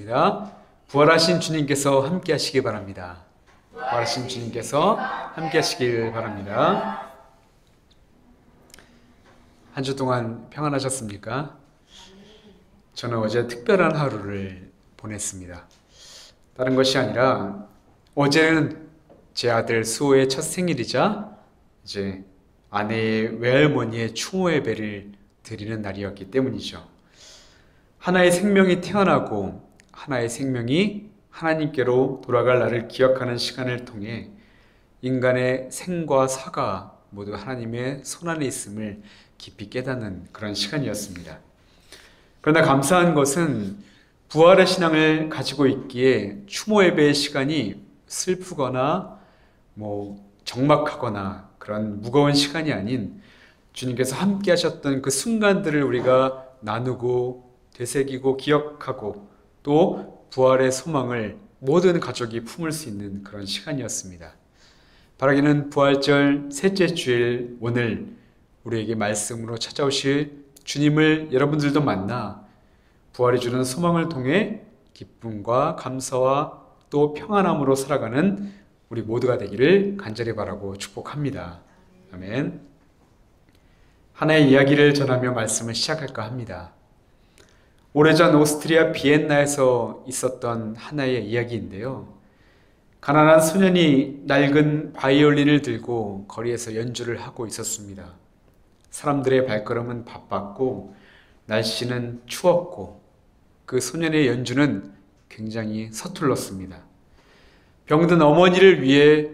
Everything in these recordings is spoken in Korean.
하겠습니다. 부활하신 주님께서 함께 하시기 바랍니다. 부활하신 주님께서 함께 하시길 바랍니다. 한 주 동안 평안하셨습니까? 저는 어제 특별한 하루를 보냈습니다. 다른 것이 아니라 어제는 제 아들 수호의 첫 생일이자 이제 아내의 외할머니의 추모 예배를 드리는 날이었기 때문이죠. 하나의 생명이 태어나고 하나의 생명이 하나님께로 돌아갈 날을 기억하는 시간을 통해 인간의 생과 사가 모두 하나님의 손안에 있음을 깊이 깨닫는 그런 시간이었습니다. 그러나 감사한 것은 부활의 신앙을 가지고 있기에 추모 예배의 시간이 슬프거나 적막하거나 그런 무거운 시간이 아닌 주님께서 함께 하셨던 그 순간들을 우리가 나누고 되새기고 기억하고 또 부활의 소망을 모든 가족이 품을 수 있는 그런 시간이었습니다. 바라기는 부활절 셋째 주일 오늘 우리에게 말씀으로 찾아오실 주님을 여러분들도 만나 부활이 주는 소망을 통해 기쁨과 감사와 또 평안함으로 살아가는 우리 모두가 되기를 간절히 바라고 축복합니다. 아멘. 하나의 이야기를 전하며 말씀을 시작할까 합니다. 오래전 오스트리아 비엔나에서 있었던 하나의 이야기인데요. 가난한 소년이 낡은 바이올린을 들고 거리에서 연주를 하고 있었습니다. 사람들의 발걸음은 바빴고 날씨는 추웠고 그 소년의 연주는 굉장히 서툴렀습니다. 병든 어머니를 위해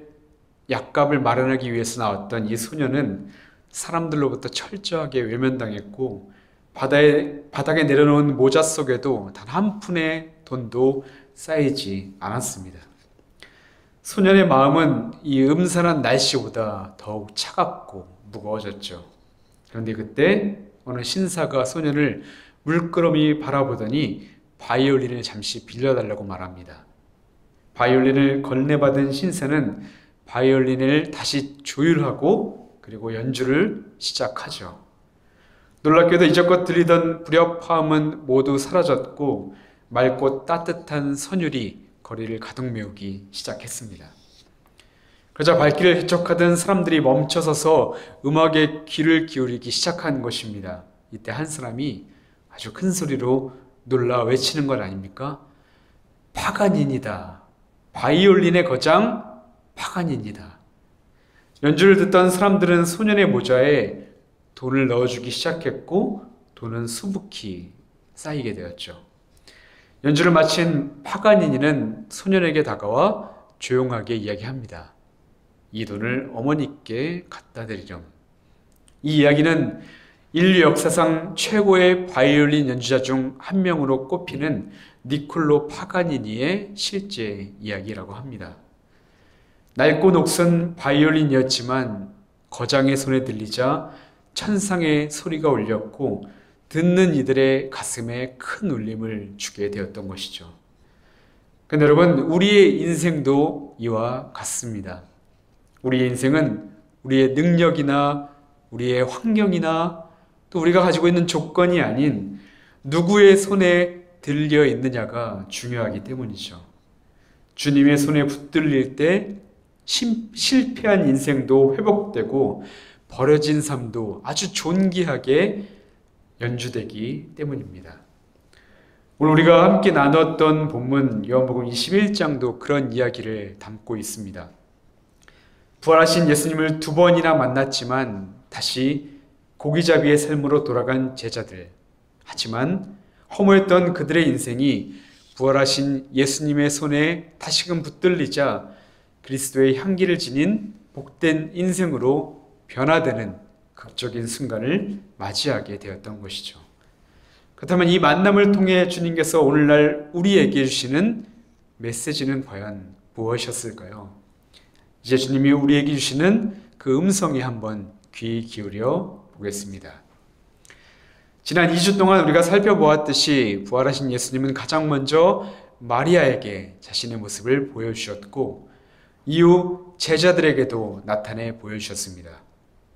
약값을 마련하기 위해서 나왔던 이 소년은 사람들로부터 철저하게 외면당했고 바닥에 내려놓은 모자 속에도 단 한 푼의 돈도 쌓이지 않았습니다. 소년의 마음은 이 음산한 날씨보다 더욱 차갑고 무거워졌죠. 그런데 그때 어느 신사가 소년을 물끄러미 바라보더니 바이올린을 잠시 빌려달라고 말합니다. 바이올린을 건네받은 신사는 바이올린을 다시 조율하고 그리고 연주를 시작하죠. 놀랍게도 이제껏 들리던 불협화음은 모두 사라졌고 맑고 따뜻한 선율이 거리를 가득 메우기 시작했습니다. 그러자 발길을 헤쳐하던 사람들이 멈춰서서 음악에 귀를 기울이기 시작한 것입니다. 이때 한 사람이 아주 큰 소리로 놀라 외치는 것 아닙니까? 파가닌이다. 바이올린의 거장 파가닌이다. 연주를 듣던 사람들은 소년의 모자에 돈을 넣어주기 시작했고 돈은 수북히 쌓이게 되었죠. 연주를 마친 파가니니는 소년에게 다가와 조용하게 이야기합니다. 이 돈을 어머니께 갖다 드리렴. 이 이야기는 인류 역사상 최고의 바이올린 연주자 중 한 명으로 꼽히는 니콜로 파가니니의 실제 이야기라고 합니다. 낡고 녹슨 바이올린이었지만 거장의 손에 들리자 천상의 소리가 울렸고 듣는 이들의 가슴에 큰 울림을 주게 되었던 것이죠. 그런데 여러분, 우리의 인생도 이와 같습니다. 우리의 인생은 우리의 능력이나 우리의 환경이나 또 우리가 가지고 있는 조건이 아닌 누구의 손에 들려 있느냐가 중요하기 때문이죠. 주님의 손에 붙들릴 때 실패한 인생도 회복되고 버려진 삶도 아주 존귀하게 연주되기 때문입니다. 오늘 우리가 함께 나눴던 본문 요한복음 21장도 그런 이야기를 담고 있습니다. 부활하신 예수님을 두 번이나 만났지만 다시 고기잡이의 삶으로 돌아간 제자들. 하지만 허무했던 그들의 인생이 부활하신 예수님의 손에 다시금 붙들리자 그리스도의 향기를 지닌 복된 인생으로 변화되는 극적인 순간을 맞이하게 되었던 것이죠. 그렇다면 이 만남을 통해 주님께서 오늘날 우리에게 주시는 메시지는 과연 무엇이었을까요? 이제 주님이 우리에게 주시는 그 음성에 한번 귀 기울여 보겠습니다. 지난 2주 동안 우리가 살펴보았듯이 부활하신 예수님은 가장 먼저 마리아에게 자신의 모습을 보여주셨고 이후 제자들에게도 나타내 보여주셨습니다.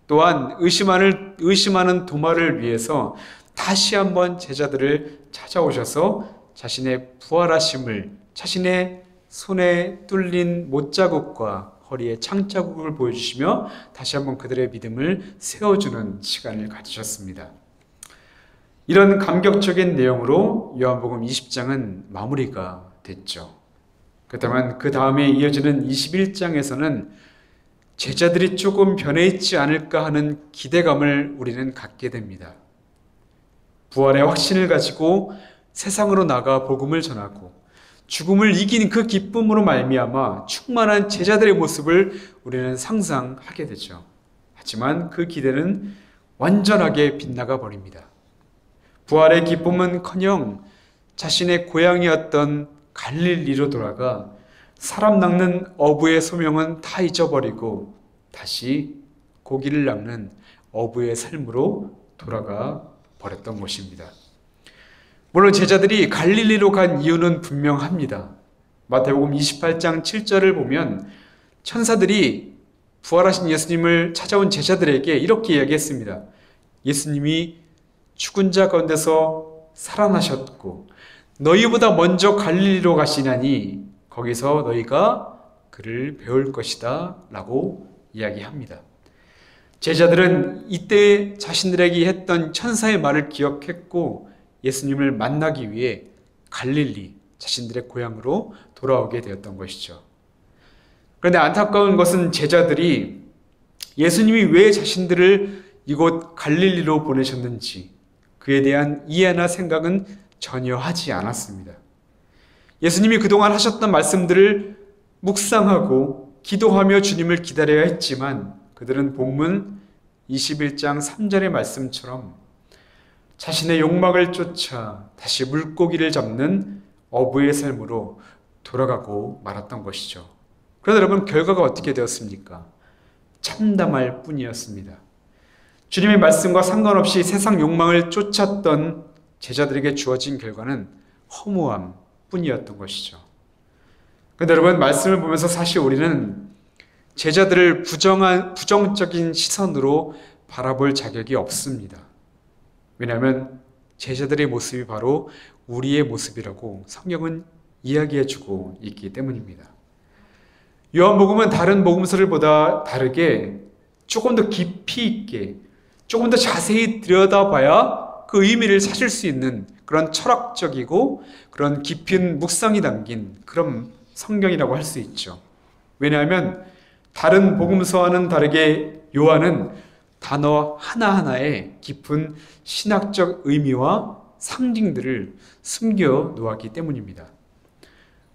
또한 의심하는 도마를 위해서 다시 한번 제자들을 찾아오셔서 자신의 부활하심을 자신의 손에 뚫린 못자국과 허리에 창자국을 보여주시며 다시 한번 그들의 믿음을 세워주는 시간을 가지셨습니다. 이런 감격적인 내용으로 요한복음 20장은 마무리가 됐죠. 그렇다면 그 다음에 이어지는 21장에서는 제자들이 조금 변해 있지 않을까 하는 기대감을 우리는 갖게 됩니다. 부활의 확신을 가지고 세상으로 나가 복음을 전하고 죽음을 이긴 그 기쁨으로 말미암아 충만한 제자들의 모습을 우리는 상상하게 되죠. 하지만 그 기대는 완전하게 빗나가 버립니다. 부활의 기쁨은커녕 자신의 고향이었던 갈릴리로 돌아가 사람 낚는 어부의 소명은 다 잊어버리고 다시 고기를 낚는 어부의 삶으로 돌아가 버렸던 것입니다. 물론 제자들이 갈릴리로 간 이유는 분명합니다. 마태복음 28장 7절을 보면 천사들이 부활하신 예수님을 찾아온 제자들에게 이렇게 이야기했습니다. 예수님이 죽은 자 가운데서 살아나셨고 너희보다 먼저 갈릴리로 가시나니 거기서 너희가 그를 배울 것이다 라고 이야기합니다. 제자들은 이때 자신들에게 했던 천사의 말을 기억했고 예수님을 만나기 위해 갈릴리, 자신들의 고향으로 돌아오게 되었던 것이죠. 그런데 안타까운 것은 제자들이 예수님이 왜 자신들을 이곳 갈릴리로 보내셨는지 그에 대한 이해나 생각은 전혀 하지 않았습니다. 예수님이 그동안 하셨던 말씀들을 묵상하고 기도하며 주님을 기다려야 했지만 그들은 본문 21장 3절의 말씀처럼 자신의 욕망을 쫓아 다시 물고기를 잡는 어부의 삶으로 돌아가고 말았던 것이죠. 그런데 여러분 결과가 어떻게 되었습니까? 참담할 뿐이었습니다. 주님의 말씀과 상관없이 세상 욕망을 쫓았던 제자들에게 주어진 결과는 허무함 뿐이었던 것이죠. 그런데 여러분 말씀을 보면서 사실 우리는 제자들을 부정적인 시선으로 바라볼 자격이 없습니다. 왜냐하면 제자들의 모습이 바로 우리의 모습이라고 성경은 이야기해주고 있기 때문입니다. 요한복음은 다른 복음서들보다 다르게 조금 더 깊이 있게 조금 더 자세히 들여다봐야 그 의미를 찾을 수 있는 그런 철학적이고 그런 깊은 묵상이 담긴 그런 성경이라고 할 수 있죠. 왜냐하면 다른 복음서와는 다르게 요한은 단어 하나하나에 깊은 신학적 의미와 상징들을 숨겨 놓았기 때문입니다.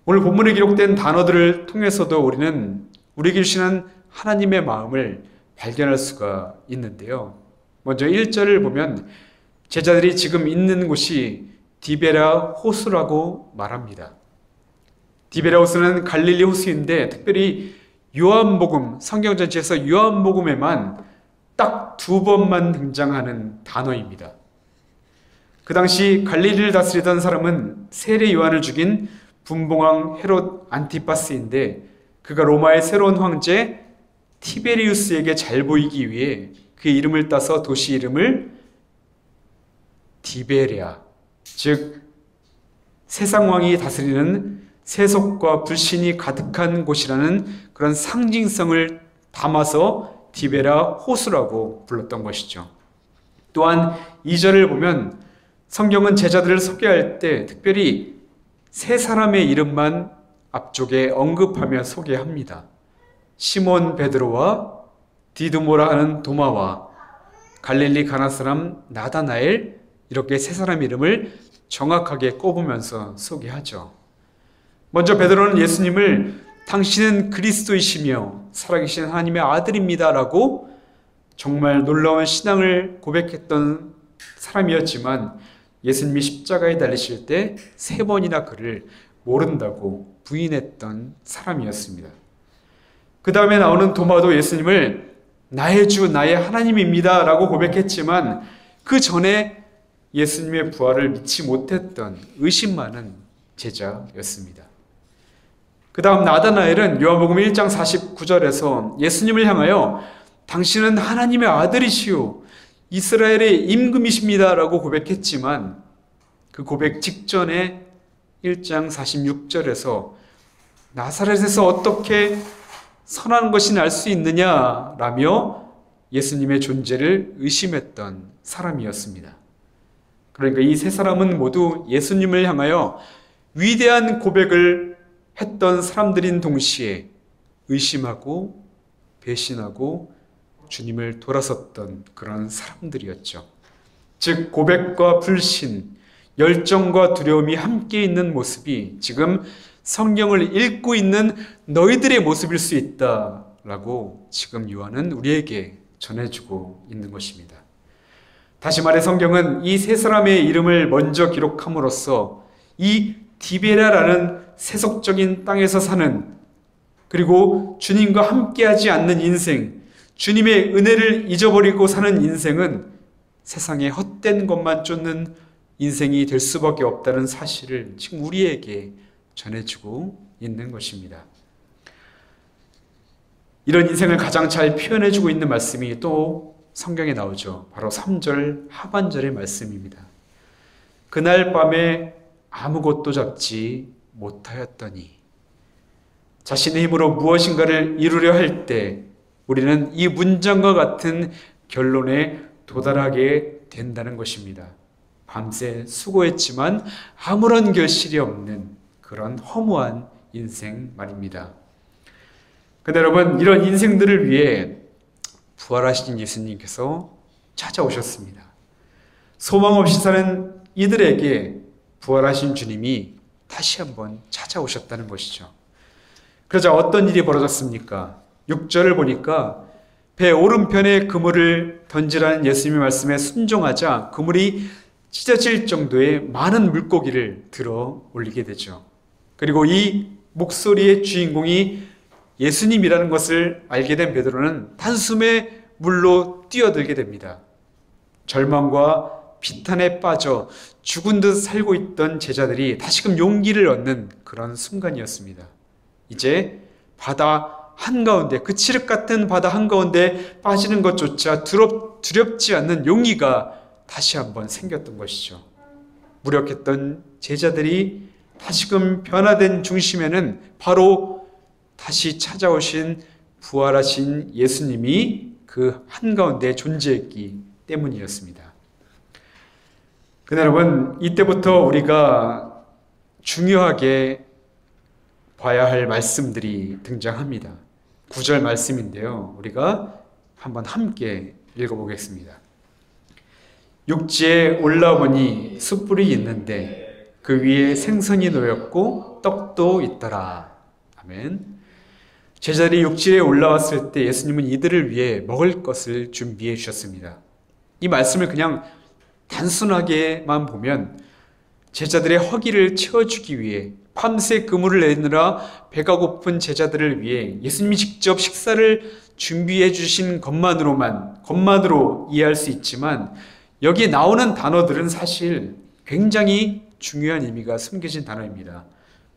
오늘 본문에 기록된 단어들을 통해서도 우리는 우리에게 주시는 하나님의 마음을 발견할 수가 있는데요. 먼저 1절을 보면 제자들이 지금 있는 곳이 디베라 호수라고 말합니다. 디베라 호수는 갈릴리 호수인데 특별히 요한복음, 성경 전체에서 요한복음에만 딱 2번만 등장하는 단어입니다. 그 당시 갈릴리를 다스리던 사람은 세례 요한을 죽인 분봉왕 헤롯 안티파스인데 그가 로마의 새로운 황제 티베리우스에게 잘 보이기 위해 그의 이름을 따서 도시 이름을 디베랴, 즉 세상 왕이 다스리는 세속과 불신이 가득한 곳이라는 그런 상징성을 담아서 디베라 호수라고 불렀던 것이죠. 또한 2절을 보면 성경은 제자들을 소개할 때 특별히 세 사람의 이름만 앞쪽에 언급하며 소개합니다. 시몬 베드로와 디두모라 하는 도마와 갈릴리 가나 사람 나다나엘, 이렇게 세 사람 이름을 정확하게 꼽으면서 소개하죠. 먼저 베드로는 예수님을 당신은 그리스도이시며 살아계신 하나님의 아들입니다 라고 정말 놀라운 신앙을 고백했던 사람이었지만 예수님이 십자가에 달리실 때 3번이나 그를 모른다고 부인했던 사람이었습니다. 그 다음에 나오는 도마도 예수님을 나의 주, 나의 하나님입니다 라고 고백했지만 그 전에 예수님의 부활을 믿지 못했던 의심 많은 제자였습니다. 그 다음 나다나엘은 요한복음 1장 49절에서 예수님을 향하여 당신은 하나님의 아들이시오 이스라엘의 임금이십니다 라고 고백했지만 그 고백 직전에 1장 46절에서 나사렛에서 어떻게 선한 것이 날 수 있느냐라며 예수님의 존재를 의심했던 사람이었습니다. 그러니까 이 세 사람은 모두 예수님을 향하여 위대한 고백을 했던 사람들인 동시에 의심하고 배신하고 주님을 돌아섰던 그런 사람들이었죠. 즉 고백과 불신, 열정과 두려움이 함께 있는 모습이 지금 성경을 읽고 있는 너희들의 모습일 수 있다라고 지금 요한은 우리에게 전해주고 있는 것입니다. 다시 말해 성경은 이 세 사람의 이름을 먼저 기록함으로써 이 디베라라는 세속적인 땅에서 사는, 그리고 주님과 함께하지 않는 인생, 주님의 은혜를 잊어버리고 사는 인생은 세상에 헛된 것만 쫓는 인생이 될 수밖에 없다는 사실을 지금 우리에게 전해주고 있는 것입니다. 이런 인생을 가장 잘 표현해주고 있는 말씀이 또 성경에 나오죠. 바로 3절 하반절의 말씀입니다. 그날 밤에 아무것도 잡지 못하였더니, 자신의 힘으로 무엇인가를 이루려 할 때 우리는 이 문장과 같은 결론에 도달하게 된다는 것입니다. 밤새 수고했지만 아무런 결실이 없는 그런 허무한 인생 말입니다. 근데 여러분, 이런 인생들을 위해 부활하신 예수님께서 찾아오셨습니다. 소망 없이 사는 이들에게 부활하신 주님이 다시 한번 찾아오셨다는 것이죠. 그러자 어떤 일이 벌어졌습니까? 6절을 보니까 배 오른편에 그물을 던지라는 예수님의 말씀에 순종하자 그물이 찢어질 정도의 많은 물고기를 들어 올리게 되죠. 그리고 이 목소리의 주인공이 예수님이라는 것을 알게 된 베드로는 단숨에 물로 뛰어들게 됩니다. 절망과 비탄에 빠져 죽은 듯 살고 있던 제자들이 다시금 용기를 얻는 그런 순간이었습니다. 이제 바다 한가운데, 그 칠흑 같은 바다 한가운데 빠지는 것조차 두렵지 않는 용기가 다시 한번 생겼던 것이죠. 무력했던 제자들이 다시금 변화된 중심에는 바로 다시 찾아오신 부활하신 예수님이 그 한가운데 존재했기 때문이었습니다. 근데 여러분, 이때부터 우리가 중요하게 봐야 할 말씀들이 등장합니다. 9절 말씀인데요. 우리가 한번 함께 읽어보겠습니다. 육지에 올라오니 숯불이 있는데 그 위에 생선이 놓였고 떡도 있더라. 아멘. 제자들이 육지에 올라왔을 때 예수님은 이들을 위해 먹을 것을 준비해 주셨습니다. 이 말씀을 그냥 단순하게만 보면 제자들의 허기를 채워주기 위해 밤새 그물을 내느라 배가 고픈 제자들을 위해 예수님이 직접 식사를 준비해 주신 것만으로 이해할 수 있지만, 여기에 나오는 단어들은 사실 굉장히 중요한 의미가 숨겨진 단어입니다.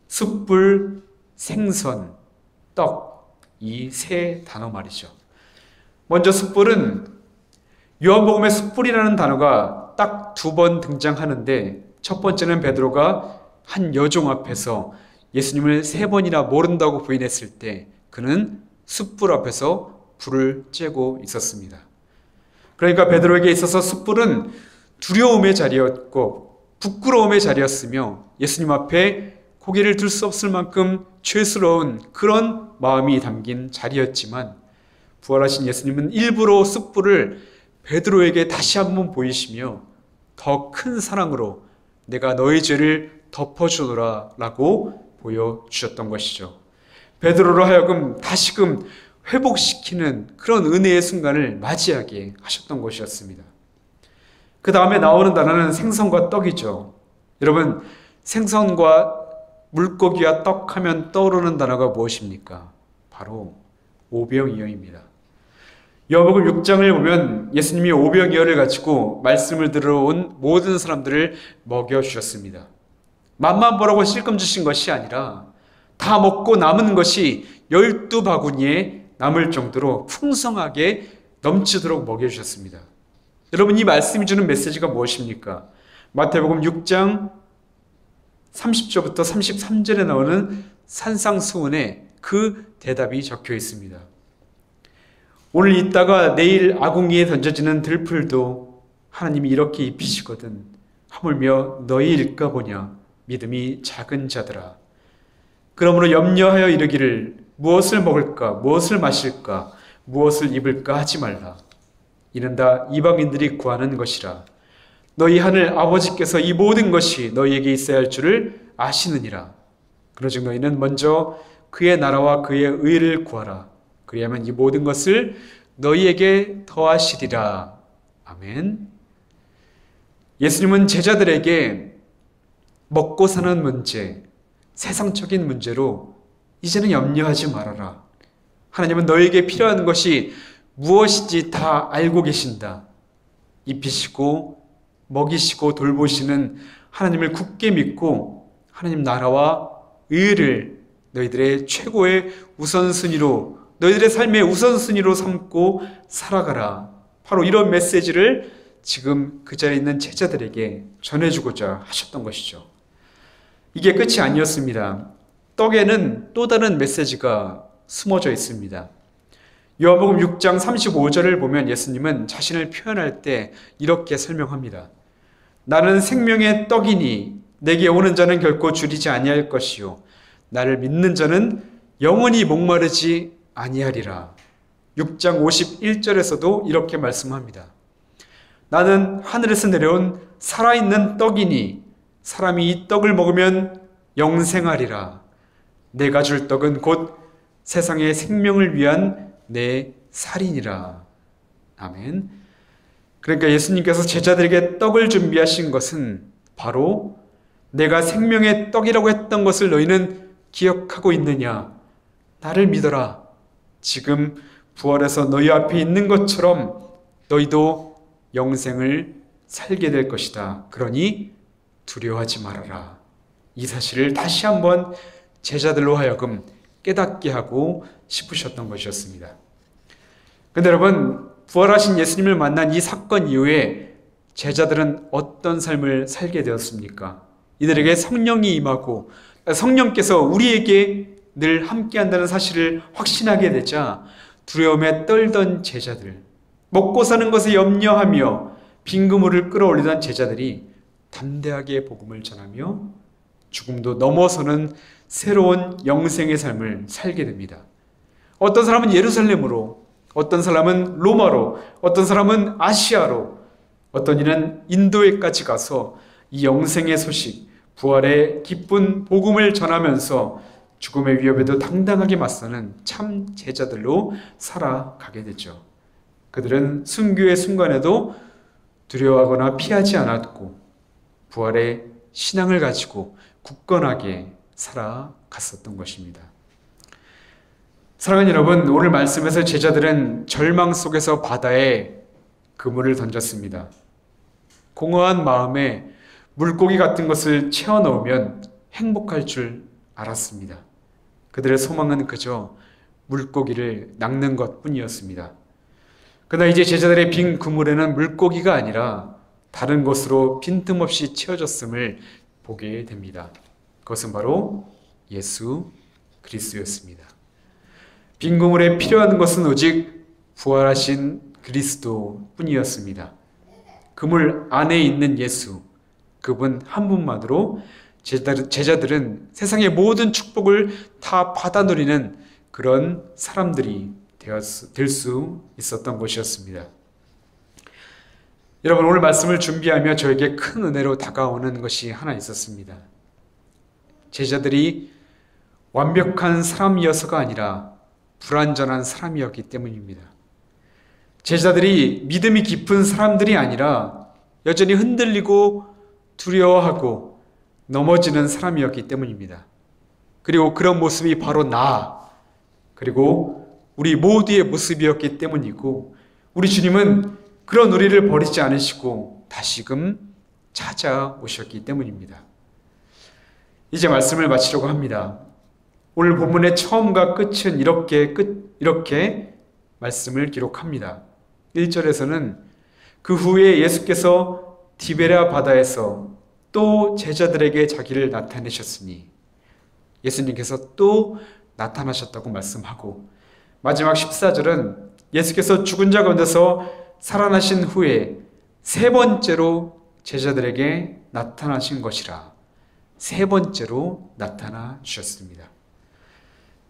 숯불, 생선, 떡, 이 세 단어 말이죠. 먼저 숯불은 요한복음에 숯불이라는 단어가 딱 2번 등장하는데, 첫 번째는 베드로가 한 여종 앞에서 예수님을 3번이나 모른다고 부인했을 때 그는 숯불 앞에서 불을 쬐고 있었습니다. 그러니까 베드로에게 있어서 숯불은 두려움의 자리였고 부끄러움의 자리였으며, 예수님 앞에 고개를 들 수 없을 만큼 죄스러운 그런 마음이 담긴 자리였지만, 부활하신 예수님은 일부러 숯불을 베드로에게 다시 한번 보이시며 더 큰 사랑으로 내가 너의 죄를 덮어주노라 라고 보여주셨던 것이죠. 베드로로 하여금 다시금 회복시키는 그런 은혜의 순간을 맞이하게 하셨던 것이었습니다. 그 다음에 나오는 단어는 생선과 떡이죠. 여러분, 생선과 물고기와 떡 하면 떠오르는 단어가 무엇입니까? 바로 오병이어입니다. 요한복음 6장을 보면 예수님이 오병이어를 가지고 말씀을 들어온 모든 사람들을 먹여주셨습니다. 맛만 보라고 실금 주신 것이 아니라 다 먹고 남은 것이 12바구니에 남을 정도로 풍성하게 넘치도록 먹여주셨습니다. 여러분, 이 말씀이 주는 메시지가 무엇입니까? 마태복음 6장 30절부터 33절에 나오는 산상수훈에 그 대답이 적혀 있습니다. 오늘 있다가 내일 아궁이에 던져지는 들풀도 하나님이 이렇게 입히시거든 하물며 너희일까 보냐 믿음이 작은 자들아. 그러므로 염려하여 이르기를 무엇을 먹을까 무엇을 마실까 무엇을 입을까 하지 말라. 이는 다 이방인들이 구하는 것이라. 너희 하늘 아버지께서 이 모든 것이 너희에게 있어야 할 줄을 아시느니라. 그러즉 너희는 먼저 그의 나라와 그의 의를 구하라. 그리하면 이 모든 것을 너희에게 더하시리라. 아멘. 예수님은 제자들에게 먹고 사는 문제, 세상적인 문제로 이제는 염려하지 말아라. 하나님은 너에게 필요한 것이 무엇인지 다 알고 계신다. 입히시고 먹이시고 돌보시는 하나님을 굳게 믿고 하나님 나라와 의를 너희들의 최고의 우선순위로, 너희들의 삶의 우선순위로 삼고 살아가라. 바로 이런 메시지를 지금 그 자리에 있는 제자들에게 전해주고자 하셨던 것이죠. 이게 끝이 아니었습니다. 떡에는 또 다른 메시지가 숨어져 있습니다. 요한복음 6장 35절을 보면 예수님은 자신을 표현할 때 이렇게 설명합니다. 나는 생명의 떡이니 내게 오는 자는 결코 줄이지 아니할 것이요 나를 믿는 자는 영원히 목마르지 아니하리라. 6장 51절에서도 이렇게 말씀합니다. 나는 하늘에서 내려온 살아있는 떡이니 사람이 이 떡을 먹으면 영생하리라. 내가 줄 떡은 곧 세상의 생명을 위한 내 살이니라. 아멘. 그러니까 예수님께서 제자들에게 떡을 준비하신 것은 바로 내가 생명의 떡이라고 했던 것을 너희는 기억하고 있느냐? 나를 믿어라. 지금 부활해서 너희 앞에 있는 것처럼 너희도 영생을 살게 될 것이다. 그러니 두려워하지 말아라. 이 사실을 다시 한번 제자들로 하여금 깨닫게 하고 싶으셨던 것이었습니다. 그런데 여러분, 부활하신 예수님을 만난 이 사건 이후에 제자들은 어떤 삶을 살게 되었습니까? 이들에게 성령이 임하고 성령께서 우리에게 늘 함께한다는 사실을 확신하게 되자 두려움에 떨던 제자들, 먹고 사는 것에 염려하며 빈 그물을 끌어올리던 제자들이 담대하게 복음을 전하며 죽음도 넘어서는 새로운 영생의 삶을 살게 됩니다. 어떤 사람은 예루살렘으로, 어떤 사람은 로마로, 어떤 사람은 아시아로, 어떤 이는 인도에까지 가서 이 영생의 소식, 부활의 기쁜 복음을 전하면서 죽음의 위협에도 당당하게 맞서는 참 제자들로 살아가게 되죠. 그들은 순교의 순간에도 두려워하거나 피하지 않았고 부활의 신앙을 가지고 굳건하게 살아갔었던 것입니다. 사랑하는 여러분, 오늘 말씀에서 제자들은 절망 속에서 바다에 그물을 던졌습니다. 공허한 마음에 물고기 같은 것을 채워 넣으면 행복할 줄 알았습니다. 그들의 소망은 그저 물고기를 낚는 것뿐이었습니다. 그러나 이제 제자들의 빈 그물에는 물고기가 아니라 다른 것으로 빈틈없이 채워졌음을 보게 됩니다. 그것은 바로 예수 그리스도였습니다. 빈 그물에 필요한 것은 오직 부활하신 그리스도뿐이었습니다. 그물 안에 있는 예수, 그분 한 분만으로 제자들은 세상의 모든 축복을 다 받아 누리는 그런 사람들이 될 수 있었던 것이었습니다. 여러분, 오늘 말씀을 준비하며 저에게 큰 은혜로 다가오는 것이 하나 있었습니다. 제자들이 완벽한 사람이어서가 아니라 불완전한 사람이었기 때문입니다. 제자들이 믿음이 깊은 사람들이 아니라 여전히 흔들리고 두려워하고 넘어지는 사람이었기 때문입니다. 그리고 그런 모습이 바로 그리고 우리 모두의 모습이었기 때문이고, 우리 주님은 그런 우리를 버리지 않으시고 다시금 찾아오셨기 때문입니다. 이제 말씀을 마치려고 합니다. 오늘 본문의 처음과 끝은 이렇게 말씀을 기록합니다. 1절에서는 그 후에 예수께서 디베랴 바다에서 또 제자들에게 자기를 나타내셨으니 예수님께서 또 나타나셨다고 말씀하고 마지막 14절은 예수께서 죽은 자 가운데서 살아나신 후에 세 번째로 제자들에게 나타나신 것이라 세 번째로 나타나 주셨습니다.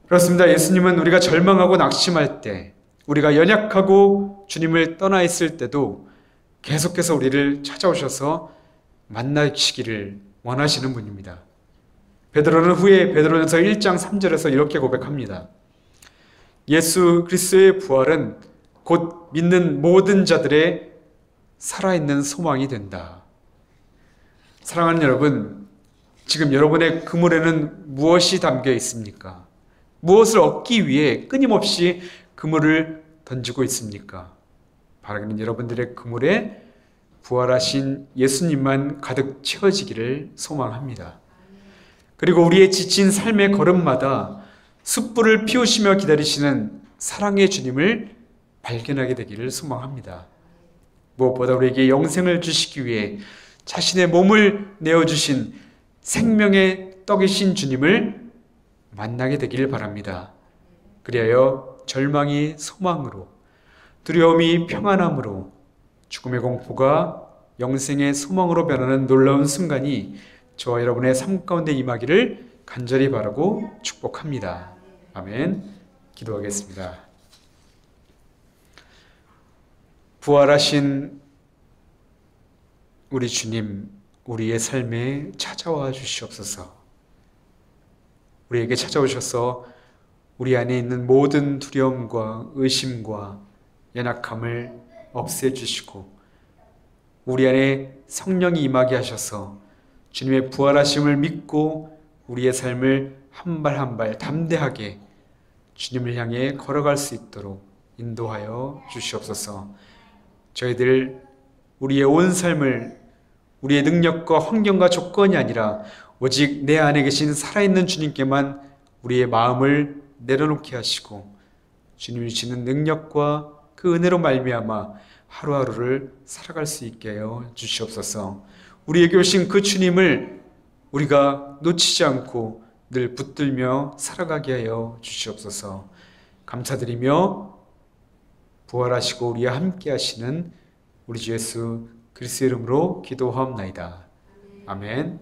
그렇습니다. 예수님은 우리가 절망하고 낙심할 때, 우리가 연약하고 주님을 떠나 있을 때도 계속해서 우리를 찾아오셔서 만나시기를 원하시는 분입니다. 베드로는 후에 베드로전서 1장 3절에서 이렇게 고백합니다. 예수 그리스도의 부활은 곧 믿는 모든 자들의 살아있는 소망이 된다. 사랑하는 여러분, 지금 여러분의 그물에는 무엇이 담겨 있습니까? 무엇을 얻기 위해 끊임없이 그물을 던지고 있습니까? 바라기는 여러분들의 그물에 부활하신 예수님만 가득 채워지기를 소망합니다. 그리고 우리의 지친 삶의 걸음마다 숯불을 피우시며 기다리시는 사랑의 주님을 발견하게 되기를 소망합니다. 무엇보다 우리에게 영생을 주시기 위해 자신의 몸을 내어주신 생명의 떡이신 주님을 만나게 되기를 바랍니다. 그리하여 절망이 소망으로, 두려움이 평안함으로, 죽음의 공포가 영생의 소망으로 변하는 놀라운 순간이 저와 여러분의 삶 가운데 임하기를 간절히 바라고 축복합니다. 아멘. 기도하겠습니다. 부활하신 우리 주님, 우리의 삶에 찾아와 주시옵소서. 우리에게 찾아오셔서 우리 안에 있는 모든 두려움과 의심과 연약함을 없애주시고 우리 안에 성령이 임하게 하셔서 주님의 부활하심을 믿고 우리의 삶을 한 발 한 발 담대하게 주님을 향해 걸어갈 수 있도록 인도하여 주시옵소서. 저희들 우리의 온 삶을 우리의 능력과 환경과 조건이 아니라 오직 내 안에 계신 살아있는 주님께만 우리의 마음을 내려놓게 하시고 주님이 주시는 능력과 그 은혜로 말미암아 하루하루를 살아갈 수 있게 하여 주시옵소서. 우리에게 오신 그 주님을 우리가 놓치지 않고 늘 붙들며 살아가게 하여 주시옵소서. 감사드리며 부활하시고 우리와 함께 하시는 우리 주 예수 그리스도의 이름으로 기도하옵나이다. 아멘.